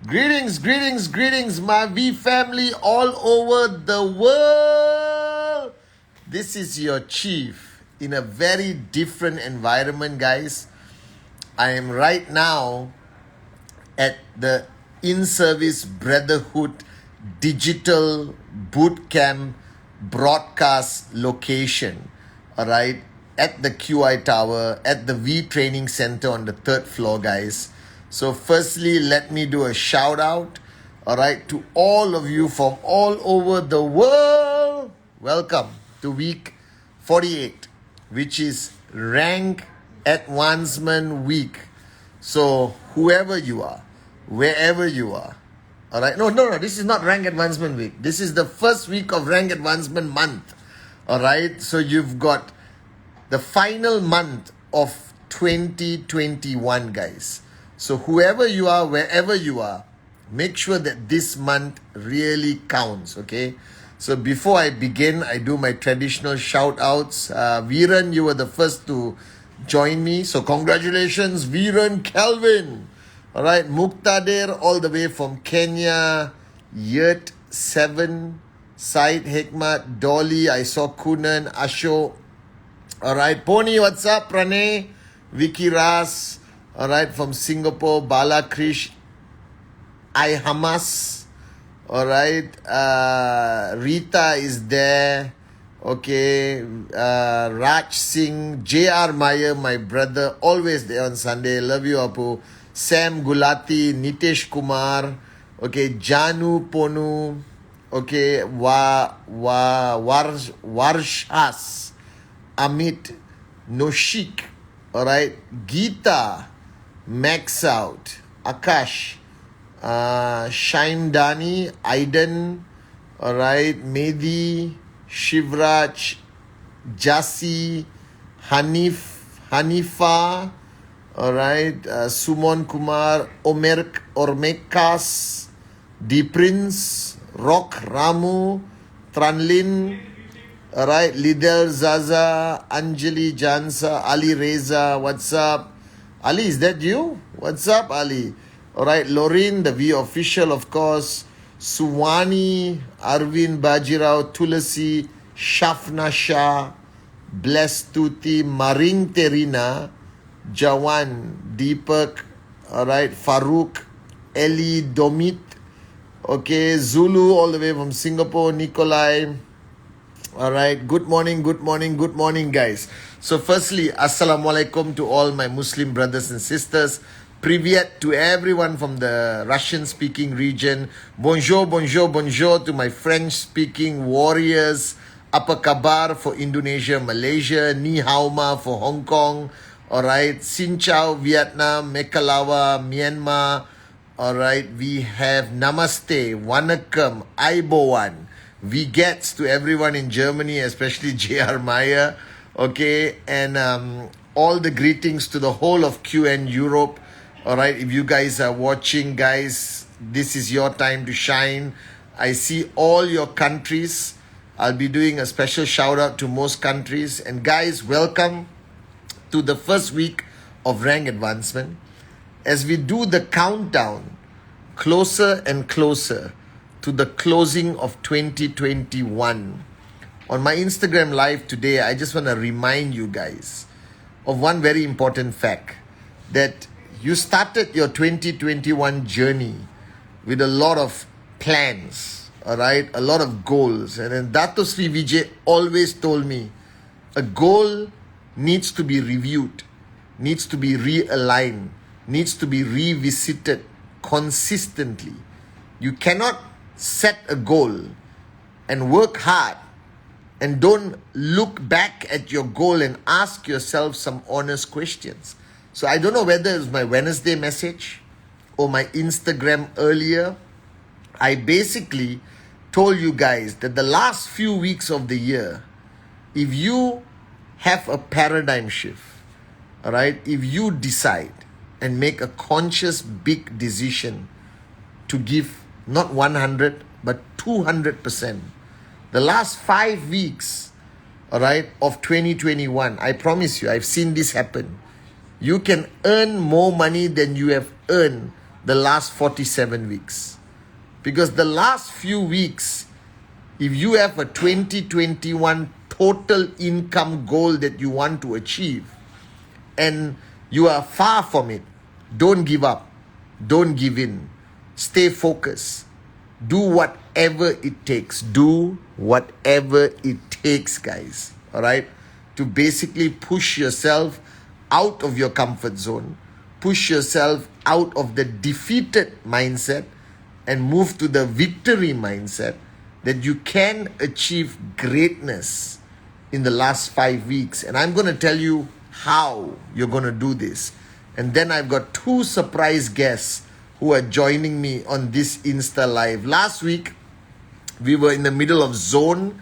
Greetings, greetings, greetings, my V family all over the world. This is your chief in a very different environment, guys. I am right now at the In-Service Brotherhood Digital Bootcamp broadcast location. All right, at the QI Tower, at the V Training Center on the 3rd floor, guys. So firstly, let me do a shout out, all right, to all of you from all over the world. Welcome to week 48, which is Rank Advancement Week. So whoever you are, wherever you are, all right. No, this is not Rank Advancement Week. This is the first week of Rank Advancement Month. All right. So you've got the final month of 2021, guys. So whoever you are, wherever you are, make sure that this month really counts, okay? So before I begin, I do my traditional shout outs. Viren, you were the first to join me. So congratulations, Viren Calvin. All right, Muqtadir all the way from Kenya. Yurt 7, Said Hekmat, Dolly, I saw Kunan, Asho. All right, Pony, what's up? Pranay, Vicky Ras. All right, from Singapore, Bala Krish, I Hamas. All right, Rita is there. Okay, Raj Singh, J.R. Meyer, my brother, always there on Sunday. Love you, Apu. Sam Gulati, Nitesh Kumar. Okay, Janu Ponu. Okay, Warshas, Amit, Noshik. All right, Geeta, Max Out, Akash, Shaimdani, Aiden, all right, Mehdi, Shivraj, Jasi, Hanifa, all right, Sumon Kumar, Ormekas, D Prince, Rock Ramu, Tranlin, all right, Lidel Zaza, Anjali Jansa, Ali Reza, what's up? Ali, is that you? What's up, Ali? All right, Lorin, the V official, of course. Suwani, Arvind Bajirao, Tulasi, Shafna Shah, Bless Tuti, Maring Terina, Jawan, Deepak, all right, Farouk, Eli Domit, okay, Zulu, all the way from Singapore, Nikolai. All right, good morning, guys. So firstly, Assalamualaikum to all my Muslim brothers and sisters. Privyet to everyone from the Russian-speaking region. Bonjour to my French-speaking warriors. Apa kabar for Indonesia, Malaysia. Ni hao ma for Hong Kong. All right, Xin chào Vietnam, Mekalawa, Myanmar. All right, we have Namaste, Wanakam, Aibowan. We gets to everyone in Germany, especially J.R. Meyer, okay, and all the greetings to the whole of QN Europe. All right, if you guys are watching, guys, this is your time to shine. I see all your countries. I'll be doing a special shout out to most countries. And guys, welcome to the first week of Rank Advancement. As we do the countdown closer and closer to the closing of 2021. On my Instagram live today, I just want to remind you guys of one very important fact, that you started your 2021 journey with a lot of plans, all right, a lot of goals. And then Dato Sri Vijay always told me, a goal needs to be reviewed, needs to be realigned, needs to be revisited consistently. You cannot set a goal and work hard and don't look back at your goal and ask yourself some honest questions. So I don't know whether it was my Wednesday message or my Instagram earlier. I basically told you guys that the last few weeks of the year, if you have a paradigm shift, all right, if you decide and make a conscious big decision to give not 100 but 200%, the last 5 weeks, all right, of 2021, I promise you, I've seen this happen. You can earn more money than you have earned the last 47 weeks. Because the last few weeks, if you have a 2021 total income goal that you want to achieve and you are far from it, don't give up. Don't give in. Stay focused. Do whatever it takes. Do whatever it takes, guys. All right? To basically push yourself out of your comfort zone. Push yourself out of the defeated mindset and move to the victory mindset that you can achieve greatness in the last 5 weeks. And I'm going to tell you how you're going to do this. And then I've got 2 surprise guests who are joining me on this Insta Live. Last week, we were in the middle of zone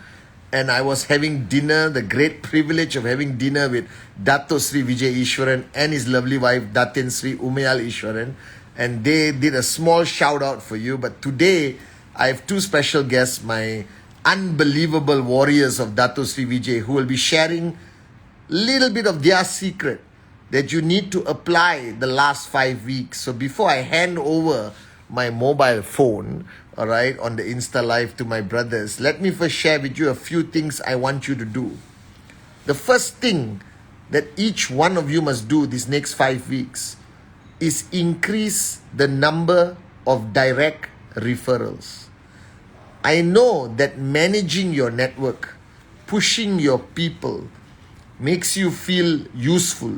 and I was having dinner, the great privilege of having dinner with Dato Sri Vijay Ishwaran and his lovely wife, Datin Sri Umayal Ishwaran. And they did a small shout out for you. But today, I have 2 special guests, my unbelievable warriors of Dato Sri Vijay, who will be sharing a little bit of their secret that you need to apply the last 5 weeks. So before I hand over my mobile phone, all right, on the Insta Live to my brothers, let me first share with you a few things I want you to do. The first thing that each one of you must do this next 5 weeks is increase the number of direct referrals. I know that managing your network, pushing your people, makes you feel useful,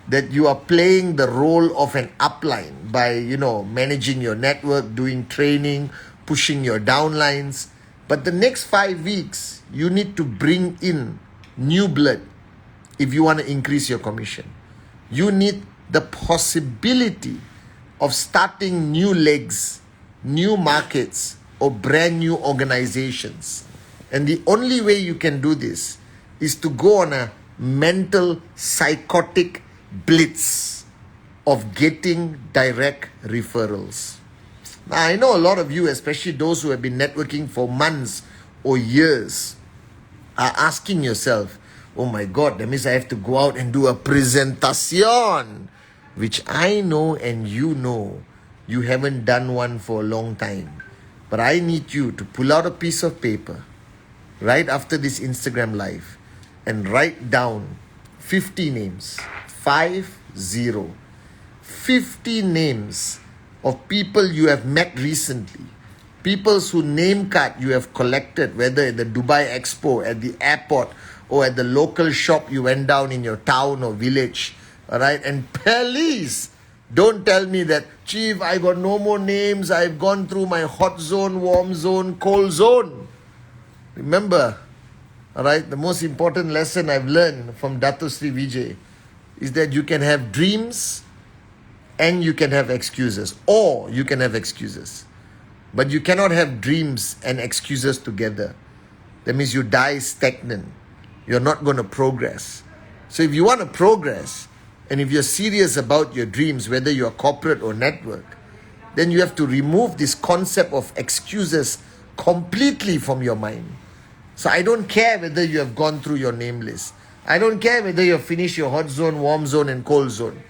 that you are playing the role of an upline by, managing your network, doing training, pushing your downlines. But the next 5 weeks, you need to bring in new blood if you want to increase your commission. You need the possibility of starting new legs, new markets, or brand new organizations. And the only way you can do this is to go on a mental, psychotic blitz of getting direct referrals. Now, I know a lot of you, especially those who have been networking for months or years, are asking yourself, oh my God, that means I have to go out and do a presentation, which I know and you haven't done one for a long time. But I need you to pull out a piece of paper right after this Instagram Live and write down 50 names, 50 names of people you have met recently, people's whose name card you have collected, whether at the Dubai Expo, at the airport, or at the local shop you went down in your town or village. All right, and please don't tell me that, Chief, I got no more names. I've gone through my hot zone, warm zone, cold zone. Remember, all right, the most important lesson I've learned from Dato Sri Vijay is that you can have dreams and you can have excuses, or you can have excuses. But you cannot have dreams and excuses together. That means you die stagnant. You're not going to progress. So if you want to progress, and if you're serious about your dreams, whether you're corporate or network, then you have to remove this concept of excuses completely from your mind. So I don't care whether you have gone through your name list. I don't care whether you have finished your hot zone, warm zone, and cold zone.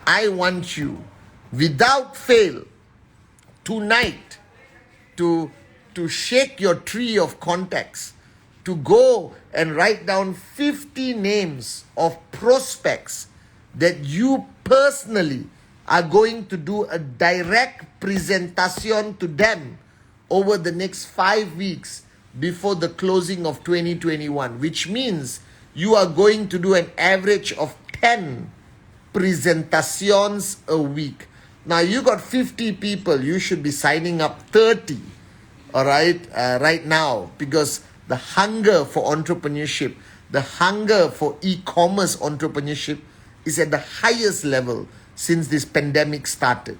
I want you, without fail, tonight, to shake your tree of contacts, to go and write down 50 names of prospects that you personally are going to do a direct presentation to them over the next 5 weeks before the closing of 2021, which means you are going to do an average of 10 presentations a week. Now you got 50 people, you should be signing up 30, all right, right now, because the hunger for entrepreneurship, the hunger for e-commerce entrepreneurship is at the highest level since this pandemic started.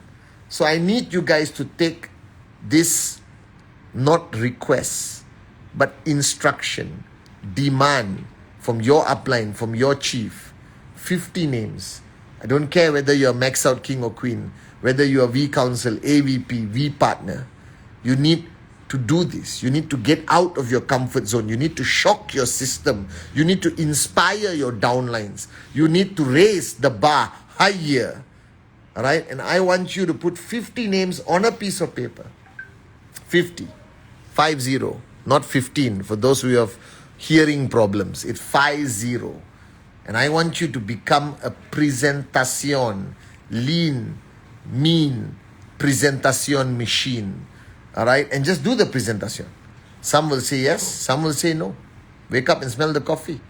So I need you guys to take this, not request, but instruction, demand from your upline, from your chief, 50 names. I don't care whether you're max out king or queen, whether you're V counsel, AVP, V partner. You need to do this. You need to get out of your comfort zone. You need to shock your system. You need to inspire your downlines. You need to raise the bar higher. All right? And I want you to put 50 names on a piece of paper. 50. 50. Not 15. For those who have hearing problems, it's 50. And I want you to become a presentación, lean, mean presentation machine. All right? And just do the presentation. Some will say yes, some will say no. Wake up and smell the coffee.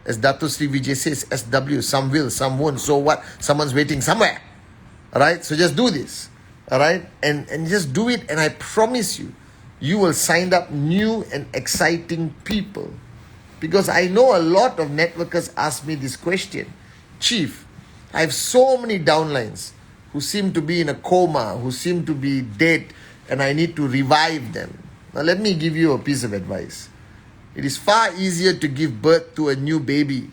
As Dato Sri Vijay says, SW, some will, some won't. So what? Someone's waiting somewhere. All right? So just do this. All right? And just do it, and I promise you, you will sign up new and exciting people. Because I know a lot of networkers ask me this question. Chief, I have so many downlines who seem to be in a coma, who seem to be dead, and I need to revive them. Now let me give you a piece of advice. It is far easier to give birth to a new baby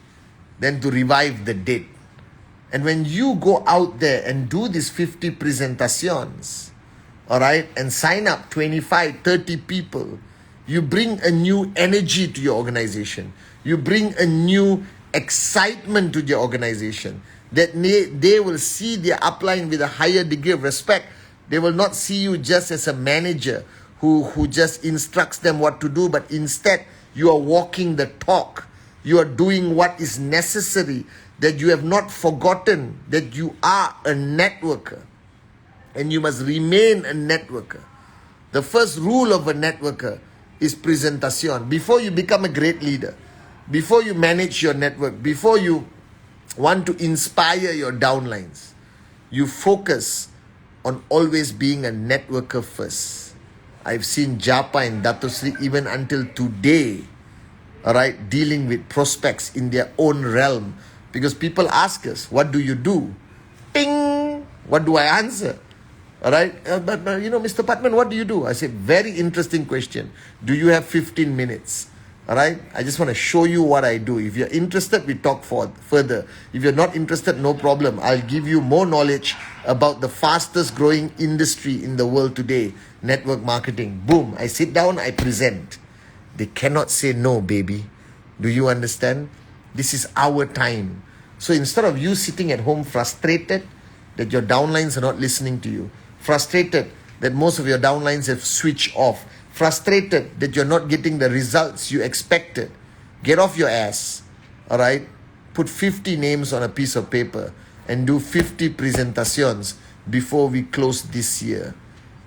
than to revive the dead. And when you go out there and do these 50 presentations, all right, and sign up 25, 30 people, you bring a new energy to your organization. You bring a new excitement to your organization. That they will see their upline with a higher degree of respect. They will not see you just as a manager who just instructs them what to do, but instead you are walking the talk. You are doing what is necessary, that you have not forgotten that you are a networker and you must remain a networker. The first rule of a networker is presentation. Before you become a great leader, before you manage your network, before you want to inspire your downlines, you focus on always being a networker first. I've seen Japa and Dato Sri even until today, all right, dealing with prospects in their own realm. Because people ask us, what do you do? Ting! What do I answer? All right, but Mr. Pathman, what do you do? I say, very interesting question. Do you have 15 minutes? All right, I just want to show you what I do. If you're interested, we talk further. If you're not interested, no problem. I'll give you more knowledge about the fastest growing industry in the world today, network marketing. Boom, I sit down, I present. They cannot say no, baby. Do you understand? This is our time. So instead of you sitting at home frustrated that your downlines are not listening to you, frustrated that most of your downlines have switched off, frustrated that you're not getting the results you expected, get off your ass, all right? Put 50 names on a piece of paper and do 50 presentations before we close this year.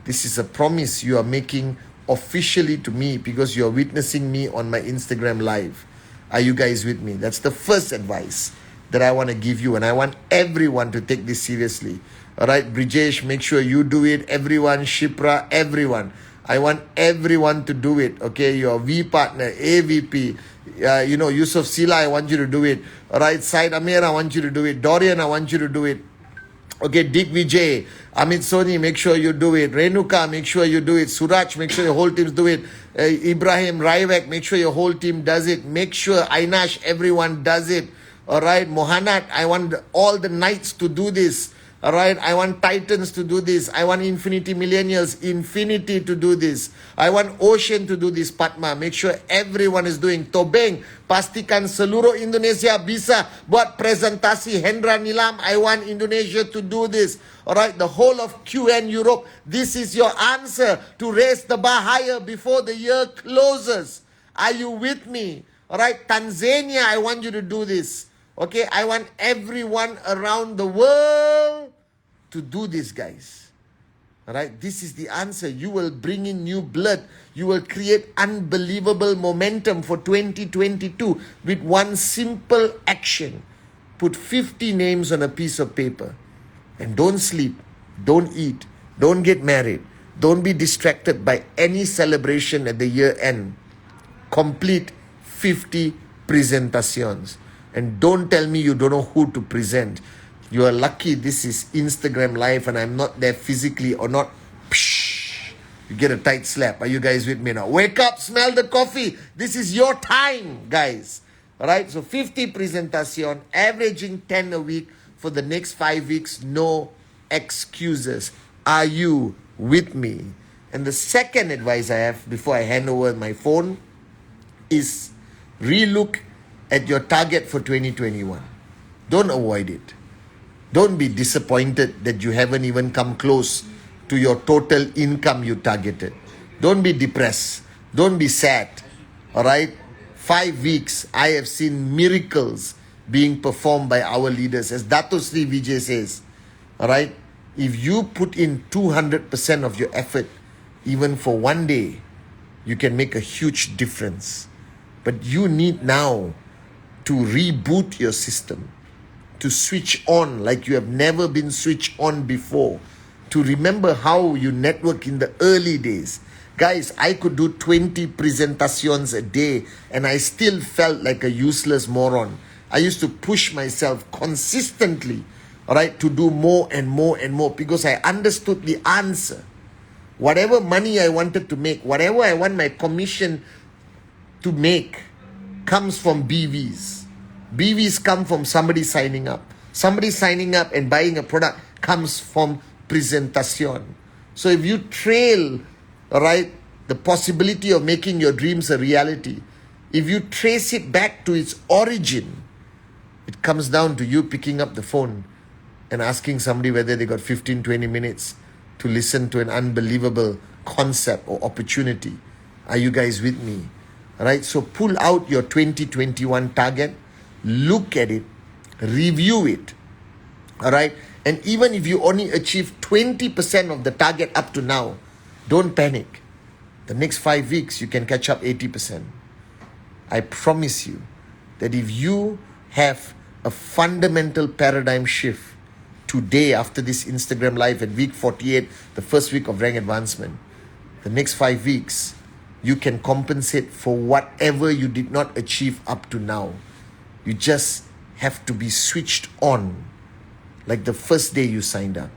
This is a promise you are making officially to me because you are witnessing me on my Instagram live. Are you guys with me? That's the first advice that I want to give you, and I want everyone to take this seriously. All right, Brijesh, make sure you do it. Everyone, Shipra, everyone. I want everyone to do it. Okay, your V partner, AVP, Yusuf Sila, I want you to do it. All right, Said Amir, I want you to do it. Dorian, I want you to do it. Okay, Dick Vijay, Amit Soni, make sure you do it. Renuka, make sure you do it. Suraj, make sure your whole teams do it. Ibrahim, Raivek, make sure your whole team does it. Make sure Ainash, everyone does it. All right, Mohanat, I want all the knights to do this. All right, I want Titans to do this. I want Infinity Millennials, Infinity to do this. I want Ocean to do this, Padma. Make sure everyone is doing. Tobeng, pastikan seluruh Indonesia bisa buat presentasi. Hendra Nilam, I want Indonesia to do this. All right, the whole of QN Europe, this is your answer to raise the bar higher before the year closes. Are you with me? All right, Tanzania, I want you to do this. Okay, I want everyone around the world to do this, guys. All right, this is the answer. You will bring in new blood. You will create unbelievable momentum for 2022 with one simple action. Put 50 names on a piece of paper. And don't sleep, don't eat, don't get married, don't be distracted by any celebration at the year end. Complete 50 presentations. And don't tell me you don't know who to present. You are lucky this is Instagram live and I'm not there physically or not. Psh, you get a tight slap. Are you guys with me now? Wake up, smell the coffee. This is your time, guys. All right, so 50 presentation, averaging 10 a week for the next 5 weeks. No excuses. Are you with me? And the second advice I have before I hand over my phone is relook at your target for 2021. Don't avoid it. Don't be disappointed that you haven't even come close to your total income you targeted. Don't be depressed. Don't be sad. All right? 5 weeks, I have seen miracles being performed by our leaders. As Dato Sri Vijay says, all right? If you put in 200% of your effort, even for one day, you can make a huge difference. But you need now to reboot your system, to switch on like you have never been switched on before, to remember how you network in the early days. Guys, I could do 20 presentations a day and I still felt like a useless moron. I used to push myself consistently, all right, to do more and more and more because I understood the answer. Whatever money I wanted to make, whatever I want my commission to make, comes from BVs. BVs come from somebody signing up. Somebody signing up and buying a product comes from presentation. So if you trail, right, the possibility of making your dreams a reality, if you trace it back to its origin, it comes down to you picking up the phone and asking somebody whether they got 15, 20 minutes to listen to an unbelievable concept or opportunity. Are you guys with me? All right, so pull out your 2021 target, look at it, review it, all right? And even if you only achieve 20% of the target up to now, don't panic. The next 5 weeks, you can catch up 80%. I promise you that if you have a fundamental paradigm shift today after this Instagram live at week 48, the first week of rank advancement, the next 5 weeks, you can compensate for whatever you did not achieve up to now. You just have to be switched on like the first day you signed up.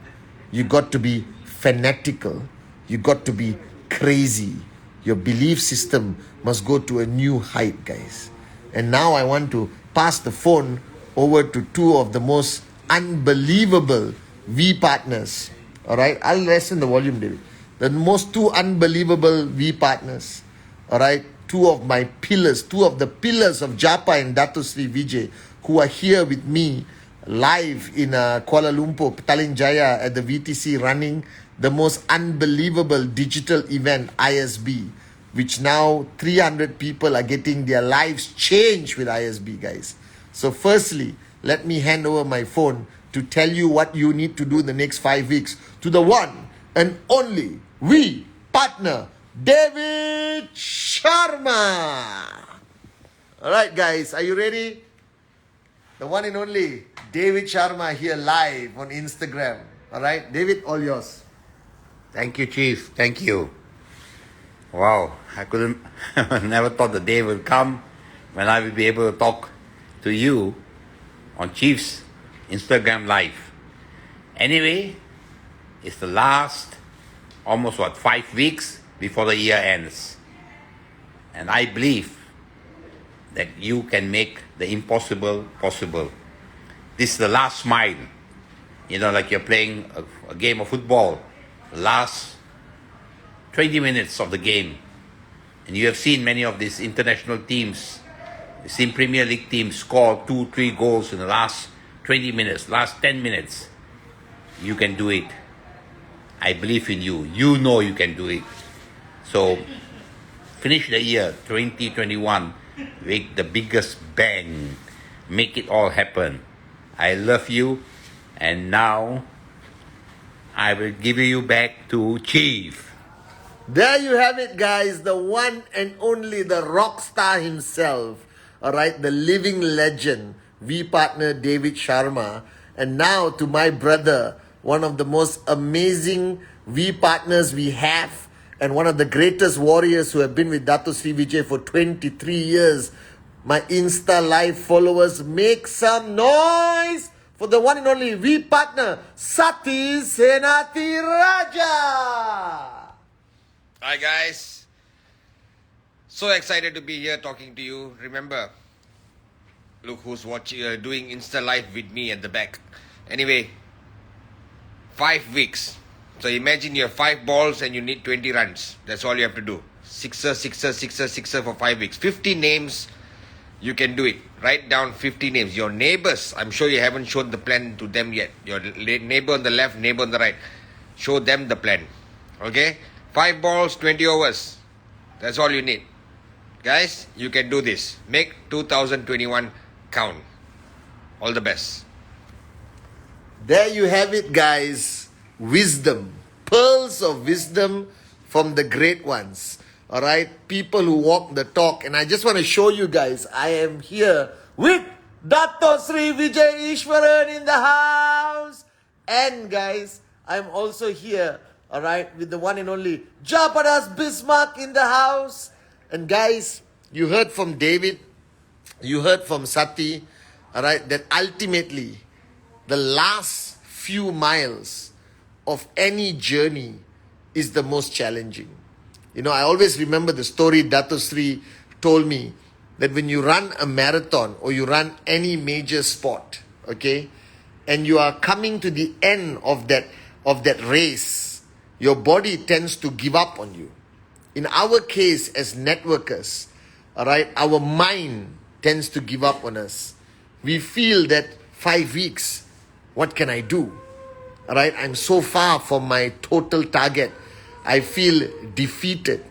You got to be fanatical. You got to be crazy. Your belief system must go to a new height, guys. And now I want to pass the phone over to two of the most unbelievable V partners. All right, I'll lessen the volume, David. The two unbelievable V partners. All right, two of my pillars, two of the pillars of Japa and Dato Sri Vijay, who are here with me live in Kuala Lumpur, Petaling Jaya at the VTC, running the most unbelievable digital event, ISB, which now 300 people are getting their lives changed with ISB, guys. So firstly, let me hand over my phone to tell you what you need to do in the next 5 weeks to the one and only we partner, David Sharma. All right, guys, are you ready? The one and only David Sharma here live on Instagram. All right, David, all yours. Thank you, Chief. Thank you. Wow, I never thought the day would come when I will be able to talk to you on Chief's Instagram Live. Anyway, it's the last almost 5 weeks before the year ends. And I believe that you can make the impossible possible. This is the last smile. You know, like you're playing a game of football. The last 20 minutes of the game. And you have seen many of these international teams, you've seen Premier League teams score 2-3 goals in the last 20 minutes, last 10 minutes. You can do it. I believe in you. You know you can do it. So, finish the year 2021 with the biggest bang. Make it all happen. I love you. And now, I will give you back to Chief. There you have it, guys. The one and only, the rock star himself. All right, the living legend, V partner David Sharma. And now to my brother, one of the most amazing V partners we have, and one of the greatest warriors who have been with Dato Sri Vijay for 23 years. My Insta Live followers, make some noise for the one and only V partner, Senathirajah. Hi guys, so excited to be here talking to you. Remember, look who's watching, doing Insta Live with me at the back. Anyway, 5 weeks. So imagine you have 5 balls and you need 20 runs. That's all you have to do. Sixer, sixer, sixer, sixer for 5 weeks. 50 names You can do it. Write down 50 names. Your neighbors, I'm sure you haven't shown the plan to them yet. Your neighbor on the left, neighbor on the right. Show them the plan. Okay? 5 balls, 20 overs. That's all you need. Guys, you can do this. Make 2021 count. All the best. There you have it, guys. Wisdom. Pearls of wisdom from the great ones. Alright? People who walk the talk. And I just want to show you guys, I am here with Dato Sri Vijay Ishwaran in the house. And guys, I'm also here, alright, with the one and only Japadas Bismarck in the house. And guys, you heard from David, you heard from Sati, alright, that ultimately the last few miles of any journey is the most challenging. You know, I always remember the story Dato Sri told me that when you run a marathon or you run any major sport, okay, and you are coming to the end of that race, your body tends to give up on you. In our case as networkers, all right, our mind tends to give up on us. We feel that 5 weeks, what can I do? All right, I'm so far from my total target. I feel defeated.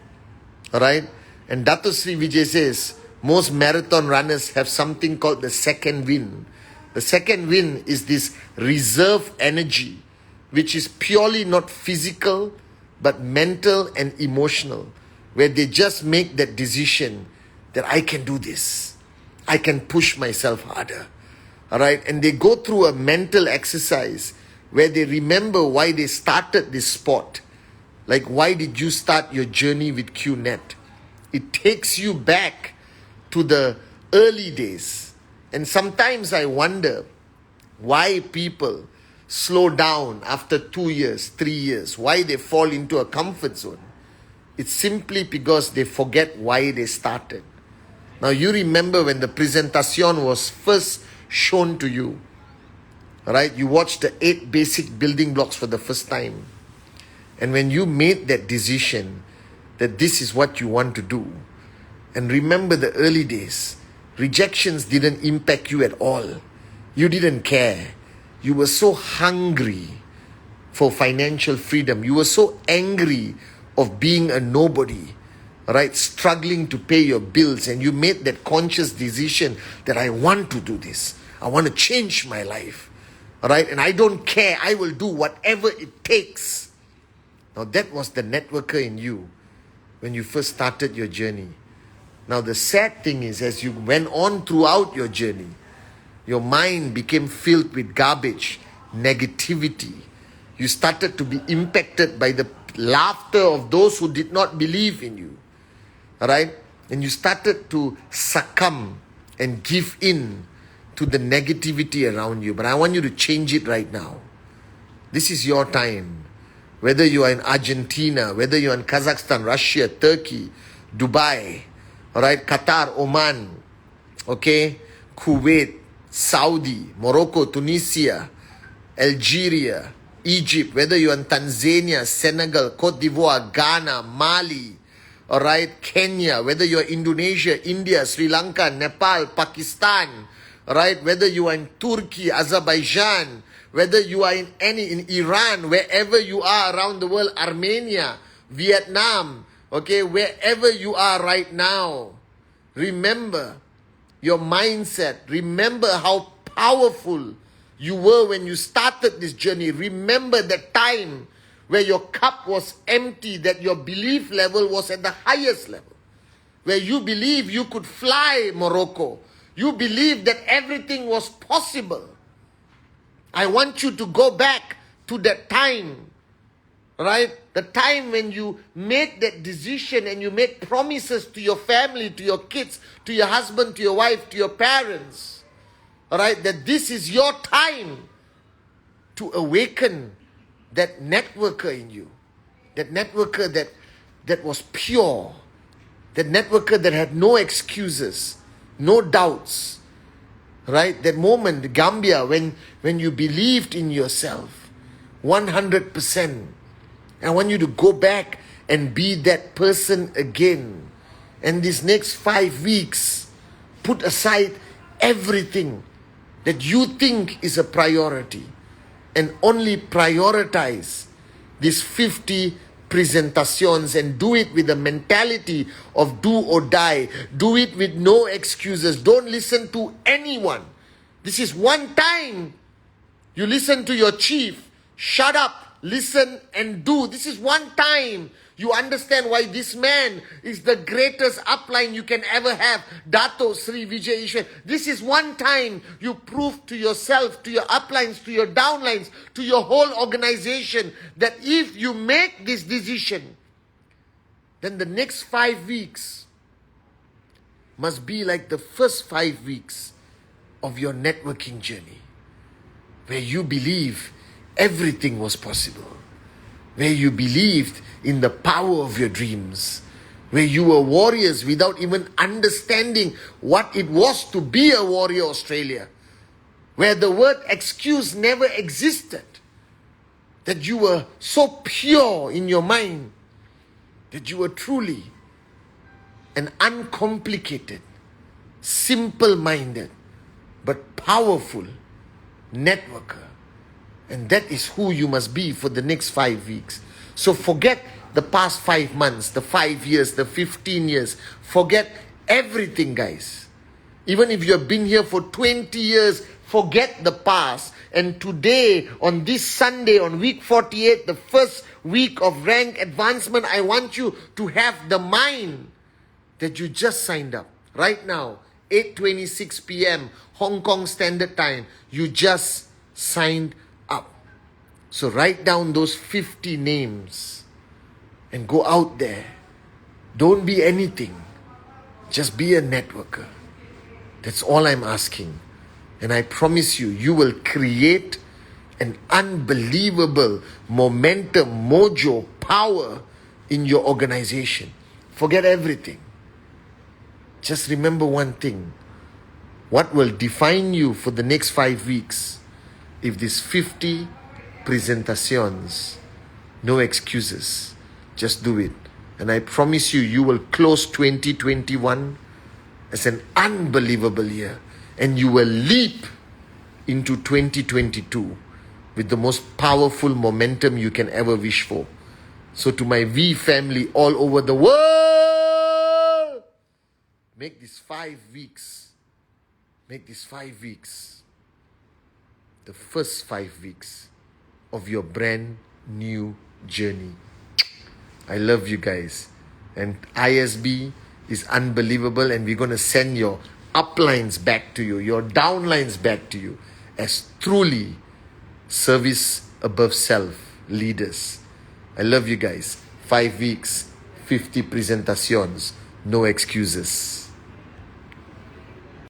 All right, and Dato Sri Vijay says most marathon runners have something called the second wind. The second wind is this reserve energy, which is purely not physical, but mental and emotional, where they just make that decision that I can do this. I can push myself harder. All right, and they go through a mental exercise where they remember why they started this sport. Like, why did you start your journey with QNet? It takes you back to the early days. And sometimes I wonder why people slow down after 2 years, 3 years, why they fall into a comfort zone. It's simply because they forget why they started. Now you remember when the presentation was first shown to you, right? You watched the 8 basic building blocks for the first time. And when you made that decision that this is what you want to do, and remember the early days, rejections didn't impact you at all. You didn't care. You were so hungry for financial freedom. You were so angry of being a nobody, right? Struggling to pay your bills. And you made that conscious decision that I want to do this. I want to change my life, right? And I don't care. I will do whatever it takes. Now that was the networker in you when you first started your journey. Now the sad thing is, as you went on throughout your journey, your mind became filled with garbage, negativity. You started to be impacted by the laughter of those who did not believe in you. Alright? And you started to succumb and give in to the negativity around you. But I want you to change it right now. This is your time. Whether you are in Argentina, whether you are in Kazakhstan, Russia, Turkey, Dubai, alright, Qatar, Oman, okay, Kuwait, Saudi, Morocco, Tunisia, Algeria, Egypt, whether you are in Tanzania, Senegal, Cote d'Ivoire, Ghana, Mali, alright, Kenya, whether you are Indonesia, India, Sri Lanka, Nepal, Pakistan, alright, whether you are in Turkey, Azerbaijan, whether you are in Iran, wherever you are around the world, Armenia, Vietnam, okay, wherever you are right now, remember your mindset. Remember how powerful you were when you started this journey. Remember the time where your cup was empty, that your belief level was at the highest level, where you believed you could fly Morocco. You believed that everything was possible. I want you to go back to that time, right? The time when you made that decision and you made promises to your family, to your kids, to your husband, to your wife, to your parents, all right? That this is your time to awaken that networker in you, that networker that was pure, that networker that had no excuses, no doubts. Right? That moment, Gambia, when you believed in yourself 100%. I want you to go back and be that person again. And these next 5 weeks, Put aside everything that you think is a priority and only prioritize these 50 presentations and do it with the mentality of do or die. Do it with no excuses. Don't listen to anyone. This is one time you listen to your chief. Shut up, listen and do. This is one time you understand why this man is the greatest upline you can ever have. Dato Sri Vijay Ishwar. This is one time you prove to yourself, to your uplines, to your downlines, to your whole organization that if you make this decision, then the next 5 weeks must be like the first 5 weeks of your networking journey, where you believe everything was possible, where you believed in the power of your dreams, where you were warriors without even understanding what it was to be a warrior Australia, where the word excuse never existed, that you were so pure in your mind, that you were truly an uncomplicated, simple-minded, but powerful networker. And that is who you must be for the next 5 weeks. So forget the past 5 months, the 5 years, the 15 years. Forget everything, guys. Even if you have been here for 20 years, forget the past. And today, on this Sunday, on week 48, the first week of rank advancement, I want you to have the mind that you just signed up. Right now, 8:26 p.m. Hong Kong Standard Time, you just signed up. So write down those 50 names and go out there. Don't be anything. Just be a networker. That's all I'm asking. And I promise you, you will create an unbelievable momentum, mojo, power in your organization. Forget everything. Just remember one thing. What will define you for the next 5 weeks? If these 50 presentations, no excuses, just do it. And I promise you, you will close 2021 as an unbelievable year. And you will leap into 2022 with the most powerful momentum you can ever wish for. So to my V family all over the world, make these 5 weeks, the first 5 weeks of your brand new journey. I love you guys. And ISB is unbelievable, and we're going to send your uplines back to you, your downlines back to you as truly service above self leaders. I love you guys. 5 weeks, 50 presentations, no excuses.